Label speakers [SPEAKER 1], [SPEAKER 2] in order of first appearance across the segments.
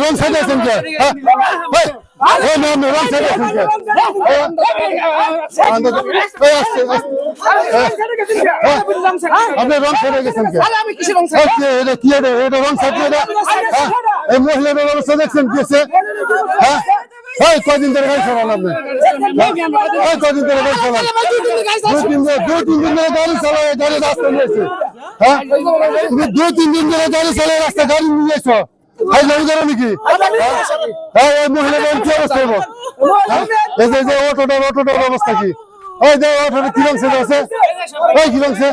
[SPEAKER 1] রং সাইডে আছেন কে আপনি রং সাইডে গেছেন কে কি এটা রং সাইডে এই মহিলাদের অবস্থা দেখছেন কি হ্যাঁ কদিন ধরে গাড়ি চালান আপনি কদিন ধরে গাড়ি চালান দুই তিন দিন ধরে গাড়ি চালায় গাড়ি রাস্তা নিয়েছে হ্যাঁ তুমি 2-3 দিন ধরে গাড়ি চালায় রাস্তা গাড়ি নিয়েছ নাকি হ্যাঁ এই মহিলাদের কি অবস্থা হবো এই যে অটোটার অবস্থা কি ওই যে অটোটা কি রংছে আছে ওই কি রংছে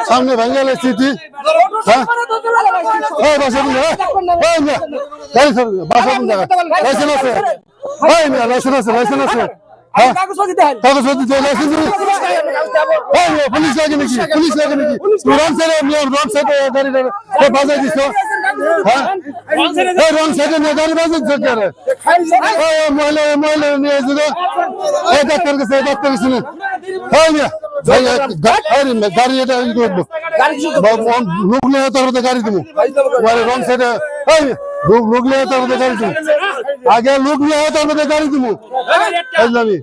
[SPEAKER 1] সামনে ভেঙে গেলে সিটি হ্যাঁ ওই বাসা কোন গাড়ি বাসা কোন জায়গা লাইসেন্স আছে ওই না লাইসেন্স আছে কাগজপত্র দেন লাইসেন্স পুলিশ লাগে নাকি রং সাইডে গাড়ি বাজাই দিছ হ্যাঁ রং সাইডে নিয়ে গাড়ি বাজাই দিছ মহিলা নিয়ে এসেছিল ডাক্তার কাছে গাড়ি এটা লোক নিয়ে তার মধ্যে গাড়ি দিব রং সাইডে লোক নিয়ে তার মধ্যে গাড়ি দিব আগে লোক নিয়ে তার মধ্যে গাড়ি দিব বুঝলামি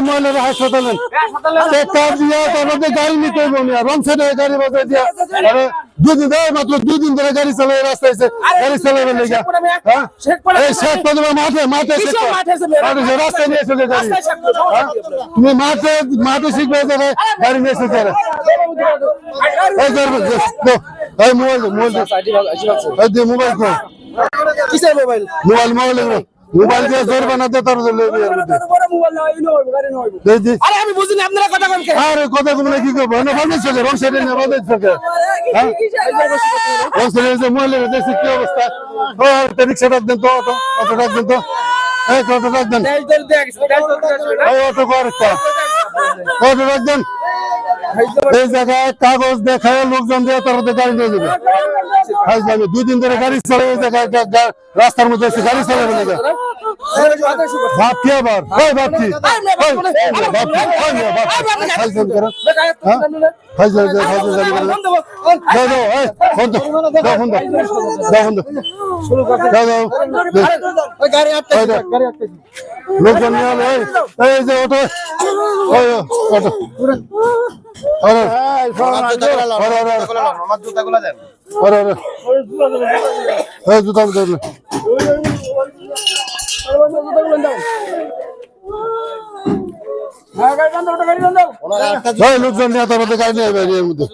[SPEAKER 1] মহিলারা হাসপাতালে গাড়ি নিতে রং সাইডে গাড়ি বাজায় দিয়া মাত্র 2 দিন ধরে গাড়ি চালায় রাস্তায় গাড়ি চালাবে মাঠে রাস্তায় নিয়ে চলে গাড়ি তুমি মাঠে শিখবে গাড়ি নিয়ে এসে মোবাইল দিয়ে জোর বানাতে তার আমি বুঝিনি আপনারা কথা বলেন আরে কথা বলে কি করবো না ভালো চলে রং সাইডে না ভালো চলে রং সাইডে যে মহিলারা দেখছি কি অবস্থা ও রিক্সা ডাক দেন তো অটো ডাক দেন তো অটো ডাক দেন অটো কর অটো ডাক দেন এই জায়গায় কাগজ দেখায় লোকজন দিয়ে তার মধ্যে গাড়ি নিয়ে যাবে 2 দিন ধরে গাড়ি চলে এই জায়গায় রাস্তার মধ্যে গাড়ি চালাবে না ভাবছি আবার ভাবছি লোকজন এই যে অটো লোকজন নিয়ে তার মধ্যে গাড়ি নেই এর মধ্যে